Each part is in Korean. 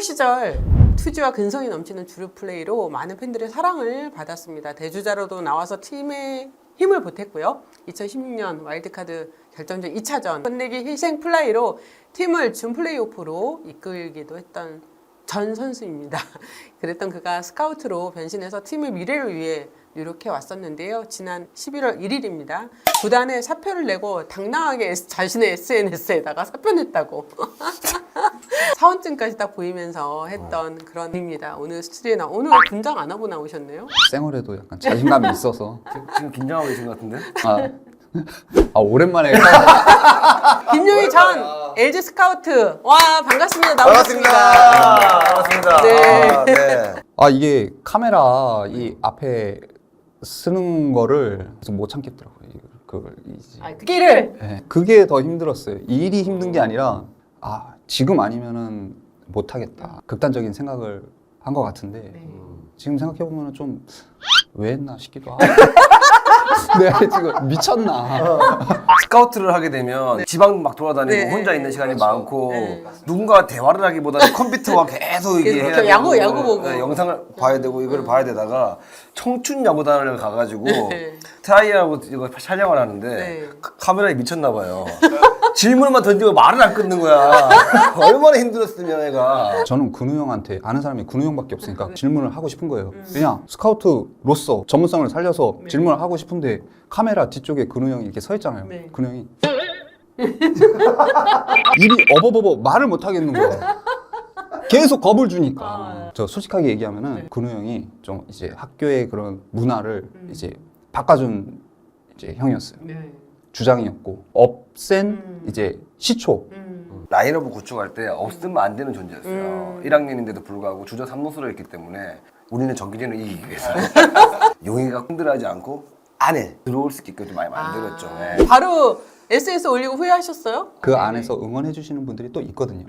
시절 투지와 근성이 넘치는 주루 플레이로 많은 팬들의 사랑을 받았습니다. 대주자로도 나와서 팀에 힘을 보탰고요. 2016년 와일드카드 결정전 2차전 끝내기 희생 플레이로 팀을 준 플레이오프로 이끌기도 했던 전 선수입니다. 그랬던 그가 스카우트로 변신해서 팀의 미래를 위해 노력해 왔었는데요. 지난 11월 1일입니다. 구단에 사표를 내고 당당하게 자신의 SNS에다가 사표 냈다고 사원증까지 다 보이면서 했던 그런 일입니다. 오늘 스튜디오에 오늘 분장 안 하고 나오셨네요? 쌩얼에도 약간 자신감이 있어서 지금 긴장하고 계신 것 같은데? 오랜만에 김용희 전 LG 스카우트 와 반갑습니다. 나오셨습니다. 반갑습니다. 네. 네. 이게 카메라 이 앞에 쓰는 거를 계속 못 참겠더라고요. 그걸 이제 끼를 네, 그게 더 힘들었어요. 이 일이 힘든 게 아니라 지금 아니면은 못 하겠다. 극단적인 생각을 한 것 같은데 지금 생각해 보면은 좀 왜 했나 싶기도 하고. 내가 지금 미쳤나. 스카우트를 하게 되면 지방 막 돌아다니고 네. 혼자 있는 시간이 그렇죠. 많고 네. 누군가 대화를 하기보다는 컴퓨터와 계속 이게 계속 해야 되고 야구 보고. 네, 영상을 봐야 되고 이거를 봐야 되다가 청춘 야구단을 가가지고 네. 트라이하고 이거 촬영을 하는데 네. 카메라에 미쳤나 봐요. 질문만 던지고 말을 안 끊는 거야. 얼마나 힘들었으면 애가. 저는 근우 형한테 아는 사람이 근우 형밖에 없으니까 질문을 하고 싶은 거예요. 그냥 스카우트로서 전문성을 살려서 질문을 하고 싶은데 카메라 뒤쪽에 근우 형이 이렇게 서 있잖아요. 네. 근우 형이 입이 어버버버 말을 못 하겠는 거예요. 계속 겁을 주니까. 저 솔직하게 얘기하면은 근우 형이 좀 이제 학교의 그런 문화를 이제 바꿔준 이제 형이었어요. 네. 주장이었고 없앤 이제 시초. 라인업을 구축할 때 없으면 안 되는 존재였어요. 1학년인데도 불구하고 주저 3루수를 했기 때문에 우리는 정규리는 이기기 위해서 용희가 힘들어하지 않고 안에 들어올 수 있게끔 좀 많이 만들었죠. 네. 바로 SS 올리고 후회하셨어요? 그 안에서 응원해 주시는 분들이 또 있거든요.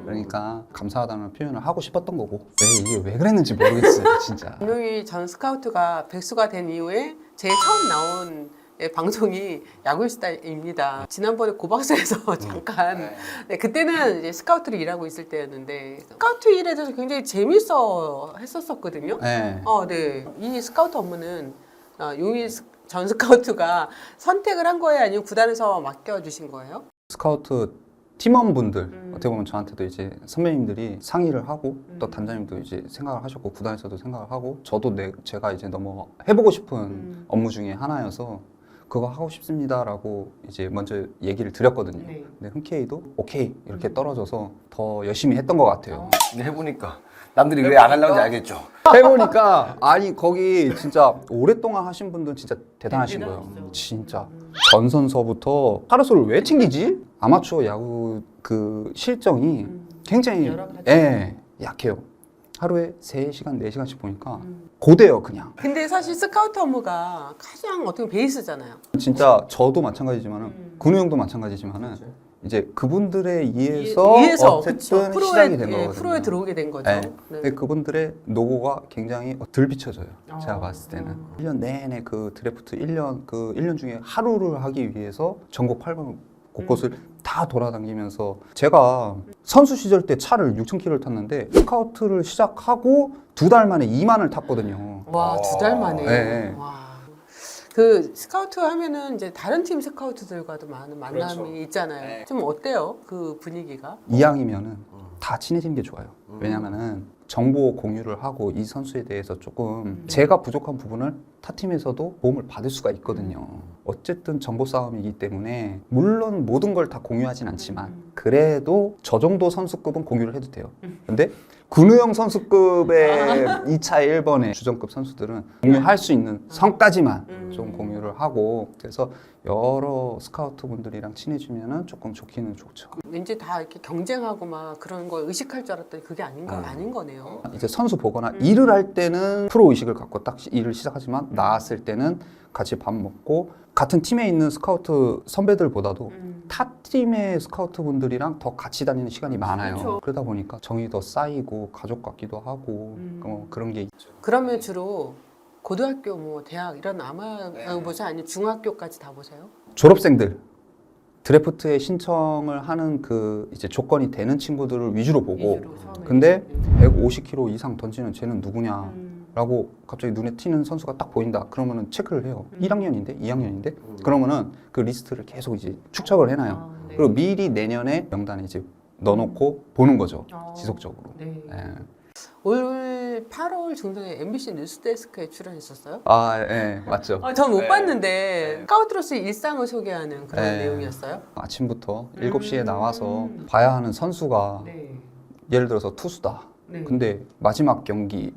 그러니까 감사하다는 표현을 하고 싶었던 거고 이게 왜 그랬는지 모르겠어요. 진짜. 김용희 전 스카우트가 백수가 된 이후에 제일 처음 나온 방송이 야구일시다입니다. 지난번에 고박사에서 잠깐 그때는 이제 스카우트를 일하고 있을 때였는데 스카우트 일에 대해서 굉장히 재밌어 했었거든요. 네. 네. 이 스카우트 업무는 용희 전 스카우트가 선택을 한 거예요? 아니면 구단에서 맡겨주신 거예요? 스카우트 팀원분들 어떻게 보면 저한테도 이제 선배님들이 상의를 하고 또 단장님도 이제 생각을 하셨고 구단에서도 생각을 하고 저도 제가 이제 너무 해보고 싶은 업무 중에 하나여서 그거 하고 싶습니다라고 이제 먼저 얘기를 드렸거든요. 네. 근데 흔쾌히도 오케이 이렇게 떨어져서 더 열심히 했던 것 같아요. 근데 해보니까 남들이 왜 안 하려는지 알겠죠. 해보니까 거기 진짜 오랫동안 하신 분들은 진짜 대단하신 거예요. 진짜 전선서부터 하루수를 왜 챙기지? 아마추어 야구 그 실정이 굉장히 여러 가지. 약해요. 하루에 3시간, 4시간씩 보니까 고돼요 그냥. 근데 사실 스카우트 업무가 가장 어떻게 보면 베이스잖아요. 진짜 저도 마찬가지지만은 근우 형도 마찬가지지만은 이제 그분들에 의해서 어쨌든 그쵸. 시작이 된 거거든요. 프로에 들어오게 된 거죠. 네. 네. 근데 그분들의 노고가 굉장히 덜 비춰져요. 제가 봤을 때는 1년 내내 그 드래프트 1년 중에 하루를 하기 위해서 전국 8번 곳곳을 다 돌아다니면서 제가 선수 시절 때 차를 6,000km를 탔는데 스카우트를 시작하고 2달 만에 2만을 탔거든요. 와, 2달 만에. 네. 와. 그 스카우트 하면은 이제 다른 팀 스카우트들과도 많은 만남이 그렇죠. 있잖아요. 좀 어때요? 그 분위기가? 이왕이면은 다 친해지는 게 좋아요. 왜냐면은 정보 공유를 하고 이 선수에 대해서 조금 제가 부족한 부분을 타 팀에서도 도움을 받을 수가 있거든요. 어쨌든 정보 싸움이기 때문에 물론 모든 걸 다 공유하진 않지만 그래도 저 정도 선수급은 공유를 해도 돼요. 근데 근우 형 선수급의 2차 1번의 주전급 선수들은 공유할 수 있는 선까지만 좀 공유를 하고 그래서 여러 스카우트 분들이랑 친해지면은 조금 좋기는 좋죠. 왠지 다 이렇게 경쟁하고 막 그런 걸 의식할 줄 알았더니 그게 아닌 거네요. 이제 선수 보거나 일을 할 때는 프로 의식을 갖고 딱 일을 시작하지만 나왔을 때는 같이 밥 먹고 같은 팀에 있는 스카우트 선배들보다도 타 팀의 스카우트 분들이랑 더 같이 다니는 시간이 많아요. 그렇죠. 그러다 보니까 정이 더 쌓이고 가족 같기도 하고 그런 게 있죠. 그러면 주로 고등학교, 뭐 대학 이런 아마추어 보세요? 아니면 중학교까지 다 보세요? 졸업생들 드래프트에 신청을 하는 그 이제 조건이 되는 친구들을 위주로 보고 위주로 처음에. 근데 150km 이상 던지는 쟤는 누구냐 라고 갑자기 눈에 띄는 선수가 딱 보인다. 그러면은 체크를 해요. 1학년인데? 2학년인데? 그러면은 그 리스트를 계속 이제 축적을 해놔요. 아, 네. 그리고 미리 내년에 명단에 이제 넣어놓고 보는 거죠. 어. 지속적으로. 네. 예. 올 8월 중순에 MBC 뉴스데스크에 출연했었어요? 아, 예, 맞죠. 전 못 네. 봤는데 스카우트로서의 일상을 소개하는 그런 네. 내용이었어요? 아침부터 7시에 나와서 봐야 하는 선수가 네. 예를 들어서 투수다. 네. 근데 마지막 경기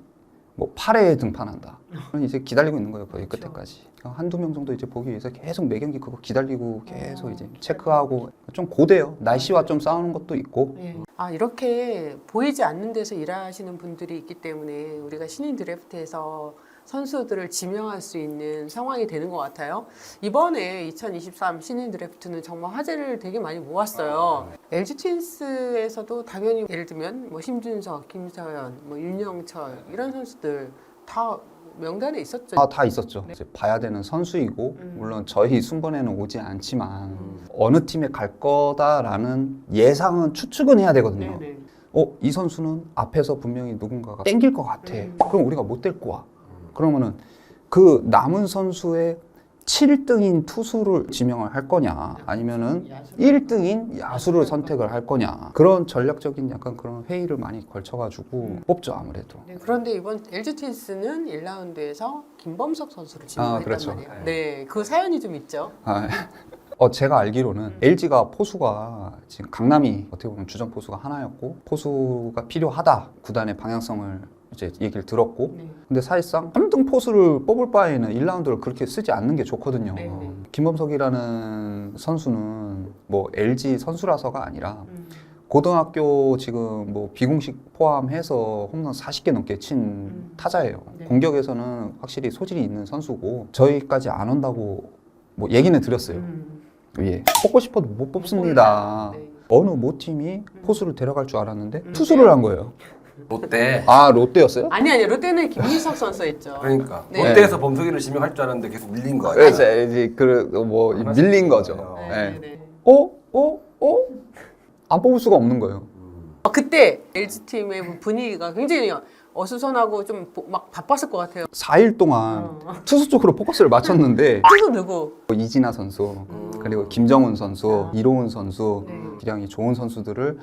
뭐 8회에 등판한다. 그럼 이제 기다리고 있는 거예요. 거의 그렇죠. 끝에까지. 한두 명 정도 이제 보기 위해서 계속 매 경기 그거 기다리고 계속 이제 어. 체크하고 좀 고돼요. 날씨와 좀 싸우는 것도 있고. 네. 아, 이렇게 보이지 않는 데서 일하시는 분들이 있기 때문에 우리가 신인 드래프트에서 선수들을 지명할 수 있는 상황이 되는 것 같아요. 이번에 2023 신인 드래프트는 정말 화제를 되게 많이 모았어요. LG 트윈스에서도 당연히 예를 들면 뭐 심준석, 김서현, 뭐 윤영철 이런 선수들 다 명단에 있었죠. 다 있었죠. 이제 봐야 되는 선수이고 물론 저희 순번에는 오지 않지만 음. 어느 팀에 갈 거다라는 예상은 추측은 해야 되거든요. 네네. 이 선수는 앞에서 분명히 누군가가 땡길 것 같아. 그럼 우리가 못 데리고 와. 그러면은 그 남은 선수의 7등인 투수를 지명을 할 거냐 아니면은 1등인 야수를 선택을 할 거냐 그런 전략적인 약간 그런 회의를 많이 걸쳐가지고 뽑죠 아무래도. 네, 그런데 이번 LG 트윈스는 1라운드에서 김범석 선수를 지명했단 그렇죠. 말이에요. 네, 그 사연이 좀 있죠. 제가 알기로는 LG가 포수가 지금 강남이 어떻게 보면 주전 포수가 하나였고 포수가 필요하다 구단의 방향성을 이제 얘기를 들었고 네. 근데 사실상 3등 포수를 뽑을 바에는 1라운드를 그렇게 쓰지 않는 게 좋거든요. 네, 네. 김범석이라는 선수는 뭐 LG 선수라서가 아니라 고등학교 지금 뭐 비공식 포함해서 홈런 40개 넘게 친 타자예요. 네. 공격에서는 확실히 소질이 있는 선수고 저희까지 안 온다고 뭐 얘기는 드렸어요. 예, 뽑고 싶어도 못 뽑습니다. 네. 어느 모 팀이 포수를 데려갈 줄 알았는데 투수를 한 거예요. 롯데. 롯데였어요? 아니 롯데는 김민석 선수였죠. 그러니까 네. 롯데에서 범석이를 지명할 줄 알았는데 계속 밀린 거야. 그렇죠. 이제 뭐 밀린 거죠. 네, 예. 네. 안 뽑을 수가 없는 거예요. 그때 LG 팀의 분위기가 굉장히 어수선하고 좀 막 바빴을 것 같아요. 4일 동안 투수 쪽으로 포커스를 맞췄는데 투수 누구? 이진아 선수, 그리고 김정훈 선수, 이로운 선수, 네. 기량이 좋은 선수들을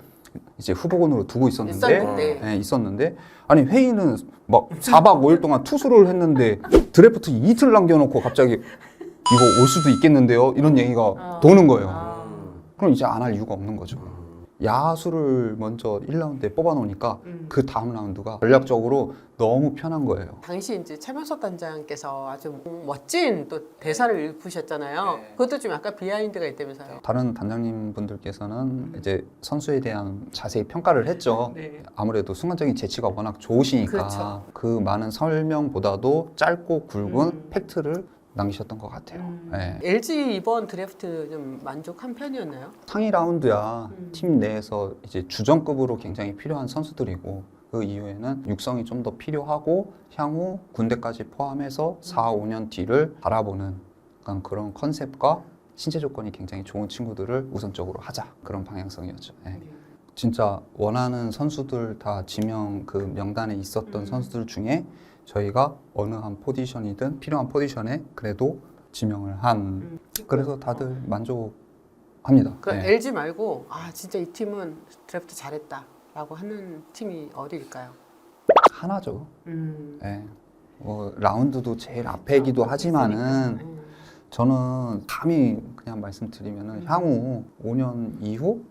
이제 후보군으로 두고 있었는데. 있었는데 아니 회의는 막 4박 5일 동안 투수를 했는데 드래프트 이틀 남겨놓고 갑자기 이거 올 수도 있겠는데요? 이런 얘기가 도는 거예요. 그럼 이제 안 할 이유가 없는 거죠. 야수를 먼저 1라운드에 뽑아놓으니까 그 다음 라운드가 전략적으로 너무 편한 거예요. 당시 이제 차명석 단장께서 아주 멋진 또 대사를 읊으셨잖아요. 그것도 좀 약간 비하인드가 있다면서요. 다른 단장님 분들께서는 이제 선수에 대한 자세히 평가를 했죠. 네. 아무래도 순간적인 재치가 워낙 좋으시니까 그렇죠. 그 많은 설명보다도 짧고 굵은 팩트를 남기셨던 것 같아요. 네. LG 이번 드래프트 좀 만족한 편이었나요? 상위 라운드야 팀 내에서 이제 주전급으로 굉장히 필요한 선수들이고 그 이후에는 육성이 좀 더 필요하고 향후 군대까지 포함해서 4, 5년 뒤를 바라보는 약간 그런 컨셉과 신체 조건이 굉장히 좋은 친구들을 우선적으로 하자 그런 방향성이었죠. 네. 진짜 원하는 선수들 다 지명 그 명단에 있었던 선수들 중에 저희가 어느 한 포지션이든 필요한 포지션에 그래도 지명을 한 그래서 다들 만족합니다. 그 네. LG 말고 진짜 이 팀은 드래프트 잘했다라고 하는 팀이 어디일까요? 하나죠. 네. 뭐 라운드도 제일 앞에기도 하지만은 저는 감히 그냥 말씀드리면은 향후 5년 이후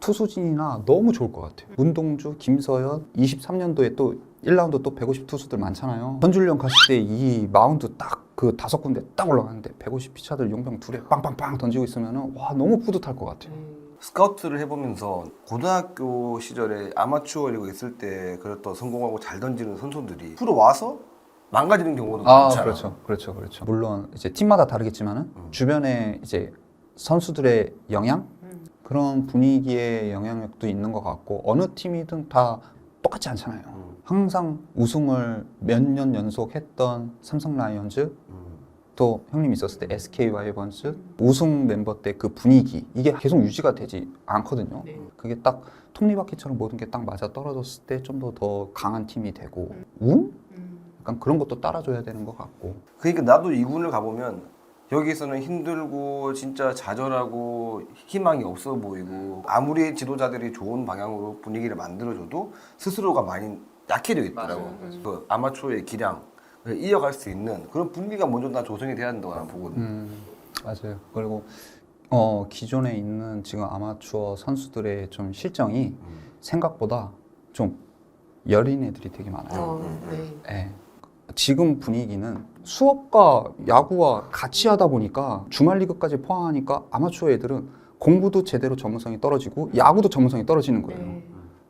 투수진이나 너무 좋을 것 같아요. 문동주, 김서현, 23년도에 또 1라운드 또 150 투수들 많잖아요. 전준령 갔을 때 이 마운드 딱 그 5군데 딱 올라가는데 150 피차들 용병 둘에 빵빵빵 던지고 있으면은 와 너무 뿌듯할 것 같아요. 스카우트를 해보면서 고등학교 시절에 아마추어 리그 있을 때 그랬던 성공하고 잘 던지는 선수들이 프로 와서 망가지는 경우도 많잖아. 그렇죠. 물론 이제 팀마다 다르겠지만은 주변에 이제 선수들의 영향 그런 분위기의 영향력도 있는 것 같고 어느 팀이든 다 똑같지 않잖아요. 항상 우승을 몇 년 연속 했던 삼성 라이온즈 또 형님 있었을 때 SK 와이번스 우승 멤버 때 그 분위기 이게 계속 유지가 되지 않거든요. 네. 그게 딱 톱니바퀴처럼 모든 게 딱 맞아 떨어졌을 때 좀 더 강한 팀이 되고 운? 약간 그런 것도 따라줘야 되는 것 같고. 그러니까 나도 이 군을 가보면 여기서는 힘들고 진짜 좌절하고 희망이 없어 보이고 아무리 지도자들이 좋은 방향으로 분위기를 만들어줘도 스스로가 많이 약해져 있더라고. 그 아마추어의 기량을 이어갈 수 있는 그런 분위기가 먼저 난 조성이 돼야 된다고 나는 보거든. 맞아요. 그리고 기존에 있는 지금 아마추어 선수들의 좀 실정이 생각보다 좀 여린 애들이 되게 많아요. 네. 예. 지금 분위기는 수업과 야구와 같이 하다 보니까 주말 리그까지 포함하니까 아마추어 애들은 공부도 제대로 전문성이 떨어지고 야구도 전문성이 떨어지는 거예요. 네.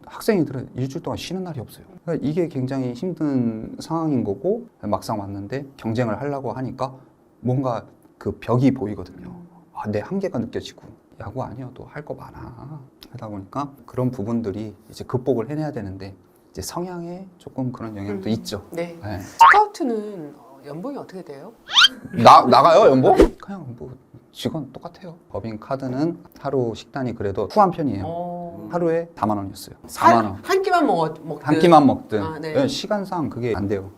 학생이들은 일주일 동안 쉬는 날이 없어요. 그러니까 이게 굉장히 힘든 상황인 거고 막상 왔는데 경쟁을 하려고 하니까 뭔가 그 벽이 보이거든요. 아, 내 한계가 느껴지고 야구 아니어도 할 거 많아. 하다 보니까 그런 부분들이 이제 극복을 해내야 되는데 이제 성향에 조금 그런 영향도 있죠. 네. 네. 스카우트는 연봉이 어떻게 돼요? 나가요 연봉? 그냥 뭐 직원 똑같아요. 법인 카드는 하루 식단이 그래도 후한 편이에요. 하루에 4만 원이었어요. 4만 원. 한 끼만 먹든. 한 끼만 먹든. 아, 네. 시간상 그게 안 돼요.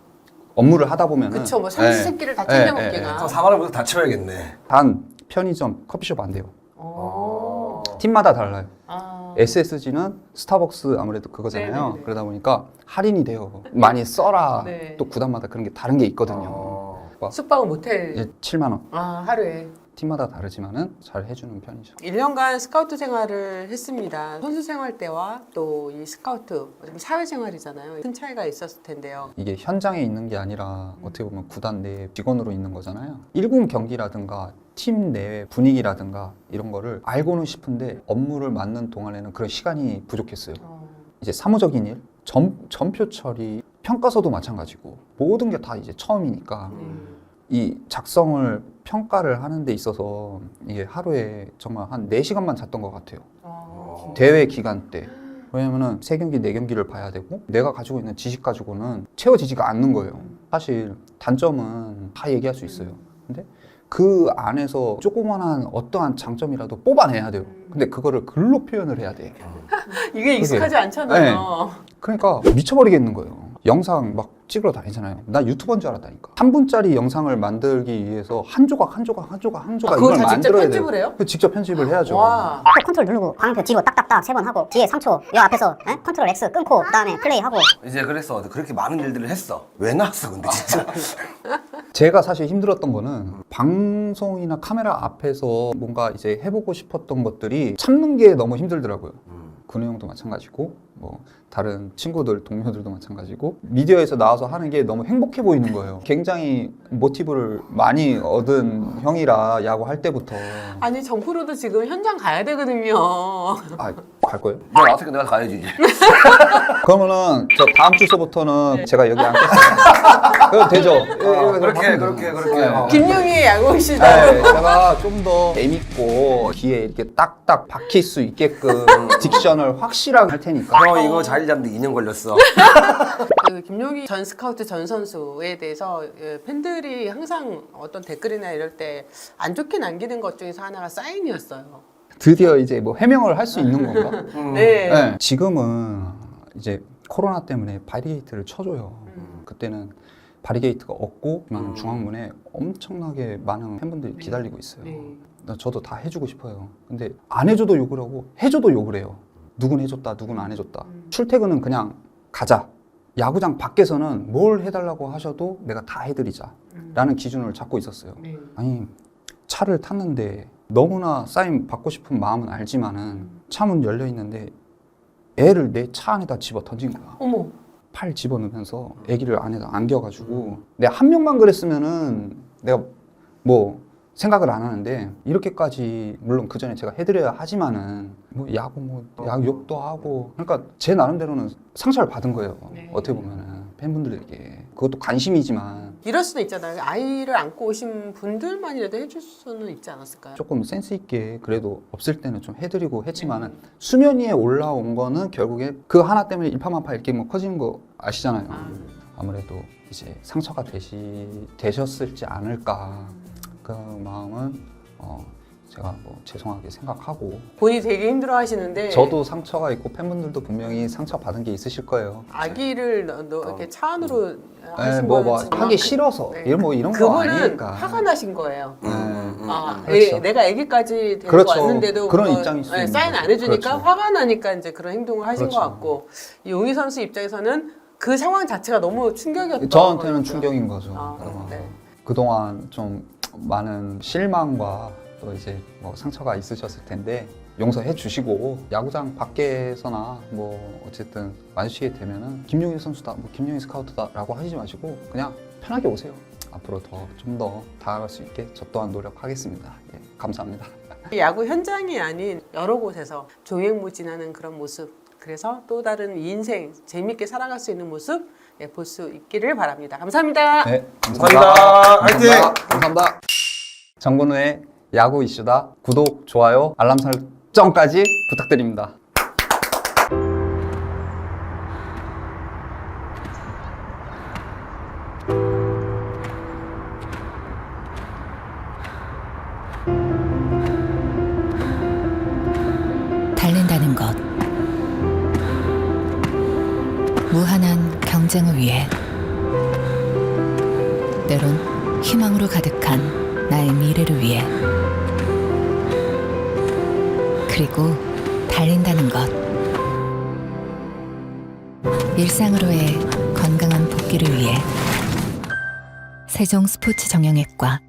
업무를 하다 보면은. 그쵸, 뭐 삼시세끼를 다 챙겨 먹기가. 4만 원부터 다 채워야겠네. 단 편의점, 커피숍 안 돼요. 오. 팀마다 달라요. 아. SSG는 스타벅스 아무래도 그거잖아요. 네네네. 그러다 보니까 할인이 돼요. 많이 써라. 네. 또 구단마다 그런 게 다른 게 있거든요. 숙박은 모텔. 이제 7만 원. 아, 하루에. 팀마다 다르지만은 잘 해주는 편이죠. 1년간 스카우트 생활을 했습니다. 선수 생활 때와 또 이 스카우트, 어차피 사회생활이잖아요. 큰 차이가 있었을 텐데요. 이게 현장에 있는 게 아니라 어떻게 보면 구단 내 직원으로 있는 거잖아요. 1군 경기라든가 팀 내 분위기라든가 이런 거를 알고는 싶은데 업무를 맡는 동안에는 그런 시간이 부족했어요. 이제 사무적인 일, 전표 처리, 평가서도 마찬가지고 모든 게 다 이제 처음이니까 이 작성을 평가를 하는 데 있어서 이게 하루에 정말 한 4시간만 잤던 것 같아요. 대회 기간 때. 왜냐면은 3경기, 4경기를 봐야 되고 내가 가지고 있는 지식 가지고는 채워지지가 않는 거예요. 사실 단점은 다 얘기할 수 있어요. 근데 그 안에서 조그만한 어떠한 장점이라도 뽑아내야 돼요. 근데 그거를 글로 표현을 해야 돼. 이게 익숙하지 않잖아요. 그러니까 미쳐버리겠는 거예요. 영상 막 찍으러 다니잖아요. 나 유튜버인 줄 알았다니까. 3분짜리 영상을 만들기 위해서 한 조각 그걸 이걸 다 직접 만들어야 편집을 돼요. 해요? 직접 편집을 해야죠. 와. 또 컨트롤 누르고 광표 뒤로 딱딱딱 3번 하고 뒤에 3초 여 앞에서 컨트롤 X 끊고 그다음에 플레이 하고 이제 그래서 그렇게 많은 일들을 했어. 왜 나왔어 근데 진짜. 제가 사실 힘들었던 거는 방송이나 카메라 앞에서 뭔가 이제 해보고 싶었던 것들이 참는 게 너무 힘들더라고요. 근우 형도 마찬가지고 뭐 다른 친구들 동료들도 마찬가지고 미디어에서 나와서 하는 게 너무 행복해 보이는 거예요. 굉장히 모티브를 많이 얻은 형이라 야구 할 때부터 아니, 정프로도 지금 현장 가야 되거든요. 갈 거예요? 내가 나왔으니까 내가 가야지 이제. 그러면은 저 다음 주서부터는 제가 여기 앉겠습니다. 그래도 되죠? 그렇게. 어. 김용희의 야구 시절. 네, 제가 좀 더 재밌고 귀에 이렇게 딱딱 박힐 수 있게끔 딕션을 확실하게 할 테니까. 형 이거 자리 잡는데 2년 걸렸어. 그 김용희 전 스카우트 전 선수에 대해서 팬들이 항상 어떤 댓글이나 이럴 때 안 좋게 남기는 것 중에서 하나가 사인이었어요. 드디어 이제 뭐 해명을 할 수 있는 건가? 네. 네. 지금은 이제 코로나 때문에 바리게이트를 쳐줘요. 그때는 바리게이트가 없고 중앙문에 엄청나게 많은 팬분들이 기다리고 있어요. 네. 저도 다 해주고 싶어요. 근데 안 해줘도 욕을 하고 해줘도 욕을 해요. 누군 해줬다, 누군 안 해줬다. 출퇴근은 그냥 가자. 야구장 밖에서는 뭘 해달라고 하셔도 내가 다 해드리자 라는 기준을 잡고 있었어요. 네. 아니 차를 탔는데 너무나 사인 받고 싶은 마음은 알지만은 차 문 열려 있는데 애를 내 차 안에다 집어 던진 거야. 어머. 팔 집어넣으면서 애기를 안에다 안겨가지고 내가 한 명만 그랬으면은 내가 뭐 생각을 안 하는데 이렇게까지 물론 그 전에 제가 해드려야 하지만은 뭐 야구 욕도 하고 그러니까 제 나름대로는 상처를 받은 거예요. 네. 어떻게 보면은 팬분들에게 그것도 관심이지만 이럴 수도 있잖아요. 아이를 안고 오신 분들만이라도 해줄 수는 있지 않았을까요? 조금 센스 있게 그래도 없을 때는 좀 해드리고 했지만은 수면 위에 올라온 거는 결국에 그 하나 때문에 일파만파 이렇게 뭐 커지는 거 아시잖아요. 아무래도 이제 상처가 되셨을지 않을까 그 마음은 제가 뭐 죄송하게 생각하고 본인이 되게 힘들어 하시는데 저도 상처가 있고 팬분들도 분명히 상처 받은 게 있으실 거예요. 아기를 이렇게 차 안으로 네, 하신 뭐 거는 하기 싫어서 네. 이런 거 그분은 아니니까. 화가 나신 거예요. 그렇죠. 내가 아기까지 데리고 그렇죠. 왔는데도 그런 그거, 입장일 수 있는 사인 안 거죠. 해주니까 그렇죠. 화가 나니까 이제 그런 행동을 하신 그렇죠. 것 같고 용희 선수 입장에서는 그 상황 자체가 너무 충격이었던 저한테는 거죠. 충격인 거죠. 네. 그동안 좀 많은 실망과 또 이제 뭐 상처가 있으셨을 텐데 용서해 주시고 야구장 밖에서나 뭐 어쨌든 마주치게 되면은 김용희 선수다, 뭐 김용희 스카우트다라고 하시지 마시고 그냥 편하게 오세요. 앞으로 좀 더 다가갈 수 있게 저 또한 노력하겠습니다. 예, 감사합니다. 야구 현장이 아닌 여러 곳에서 조행무진하는 그런 모습, 그래서 또 다른 인생 재밌게 살아갈 수 있는 모습 볼 수 있기를 바랍니다. 감사합니다. 네, 감사합니다. 화이팅! 감사합니다. 정근우의 야구 이슈다. 구독, 좋아요, 알람 설정까지 부탁드립니다. 달린다는 것, 무한한 경쟁을 위해, 때론 희망으로 가득한 나의 미래를 위해, 그리고 달린다는 것, 일상으로의 건강한 복귀를 위해 세종 스포츠 정형외과